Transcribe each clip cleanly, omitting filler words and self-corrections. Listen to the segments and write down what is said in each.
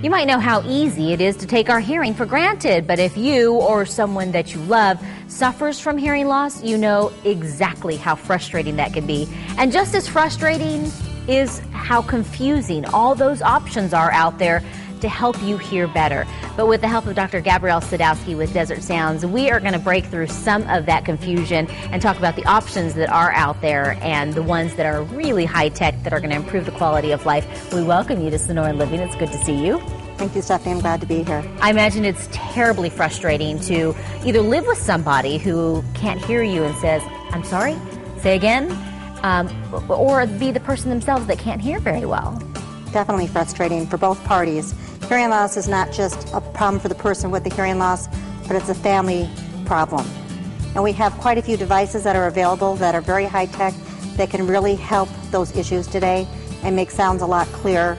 You might know how easy it is to take our hearing for granted, but if you or someone that you love suffers from hearing loss, you know exactly how frustrating that can be. And just as frustrating is how confusing all those options are out there to help you hear better. But with the help of Dr. Gabrielle Sadowski with Desert Sounds, we are going to break through some of that confusion and talk about the options that are out there and the ones that are really high-tech that are going to improve the quality of life. We welcome you to Sonoran Living. It's good to see you. Thank you, Stephanie. I'm glad to be here. I imagine it's terribly frustrating to either live with somebody who can't hear you and says, I'm sorry, say again, or be the person themselves that can't hear very well. Definitely frustrating for both parties. Hearing loss is not just a problem for the person with the hearing loss, but it's a family problem. And we have quite a few devices that are available that are very high-tech that can really help those issues today and make sounds a lot clearer,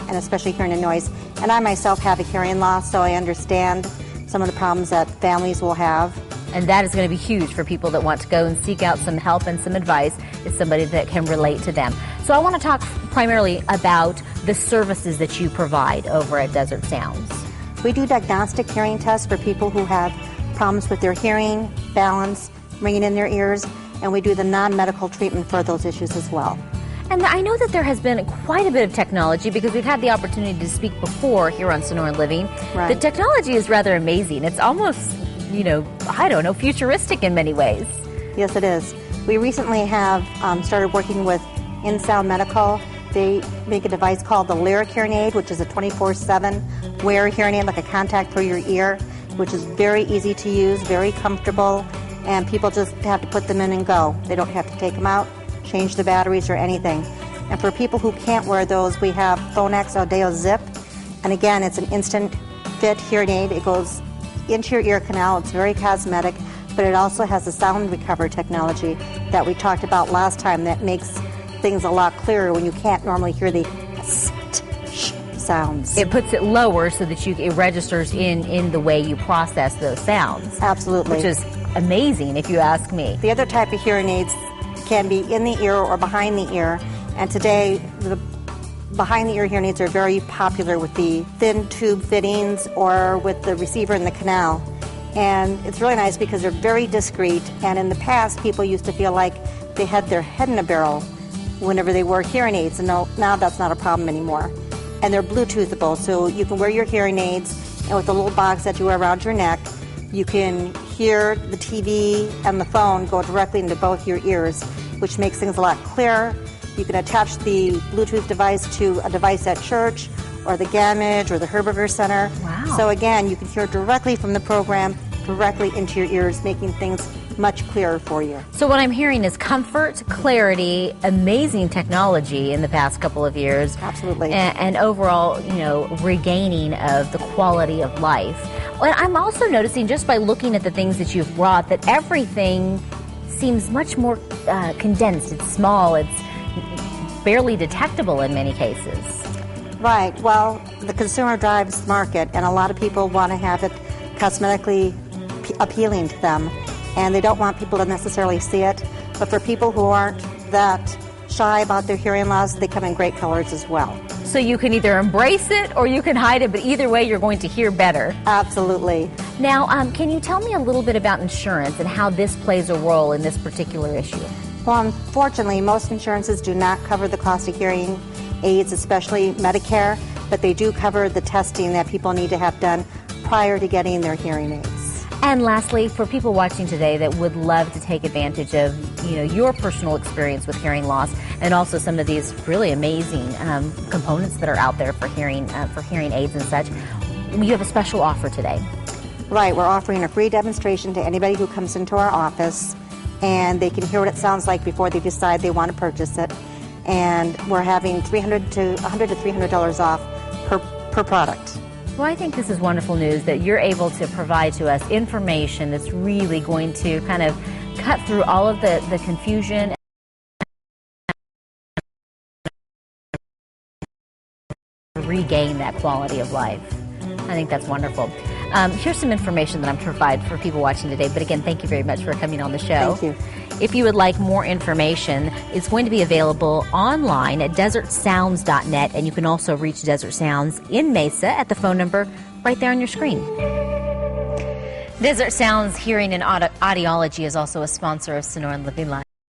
and especially hearing the noise. And I myself have a hearing loss, so I understand some of the problems that families will have. And that is going to be huge for people that want to go and seek out some help and some advice, is somebody that can relate to them. So I want to talk primarily about the services that you provide over at Desert Sounds. We do diagnostic hearing tests for people who have problems with their hearing, balance, ringing in their ears, and we do the non-medical treatment for those issues as well. And I know that there has been quite a bit of technology because we've had the opportunity to speak before here on Sonoran Living. Right. The technology is rather amazing. It's almost, futuristic in many ways. Yes, it is. We recently have started working with InSound Medical. They make a device called the Lyric hearing aid, which is a 24/7 wear hearing aid, like a contact for your ear, which is very easy to use, very comfortable, and people just have to put them in and go. They don't have to take them out, change the batteries or anything. And for people who can't wear those, we have Phonak Audeo Zip. And again, it's an instant fit hearing aid. It goes into your ear canal. It's very cosmetic, but it also has the sound recovery technology that we talked about last time that makes things a lot clearer when you can't normally hear the sounds. It puts it lower so that it registers in the way you process those sounds. Absolutely. Which is amazing if you ask me. The other type of hearing aids can be in the ear or behind the ear, and today the behind the ear hearing aids are very popular with the thin tube fittings or with the receiver in the canal. And it's really nice because they're very discreet, and in the past people used to feel like they had their head in a barrel whenever they wore hearing aids, and now that's not a problem anymore. And they're Bluetoothable, so you can wear your hearing aids, and with the little box that you wear around your neck, you can hear the TV and the phone go directly into both your ears, which makes things a lot clearer. You can attach the Bluetooth device to a device at church or the Gamage or the Herberger Center. Wow. So again, you can hear directly from the program, directly into your ears, making things much clearer for you. So what I'm hearing is comfort, clarity, amazing technology in the past couple of years. Absolutely. And overall, regaining of the quality of life. And I'm also noticing, just by looking at the things that you've brought, that everything seems much more condensed. It's small. It's barely detectable in many cases. Right. Well, the consumer drives the market, and a lot of people want to have it cosmetically appealing to them, and they don't want people to necessarily see it. But for people who aren't that shy about their hearing loss, they come in great colors as well. So you can either embrace it or you can hide it, but either way you're going to hear better. Absolutely. Now, can you tell me a little bit about insurance and how this plays a role in this particular issue? Well, unfortunately, most insurances do not cover the cost of hearing aids, especially Medicare, but they do cover the testing that people need to have done prior to getting their hearing aids. And lastly, for people watching today that would love to take advantage of, your personal experience with hearing loss, and also some of these really amazing components that are out there for hearing aids and such, you have a special offer today. Right, we're offering a free demonstration to anybody who comes into our office, and they can hear what it sounds like before they decide they want to purchase it. And we're having $100 to $300 off per product. Well, I think this is wonderful news that you're able to provide to us information that's really going to kind of cut through all of the confusion and regain that quality of life. I think that's wonderful. Here's some information that I'm to provide for people watching today. But again, thank you very much for coming on the show. Thank you. If you would like more information, it's going to be available online at desertsounds.net, and you can also reach Desert Sounds in Mesa at the phone number right there on your screen. Desert Sounds Hearing and Audiology is also a sponsor of Sonoran Living Live.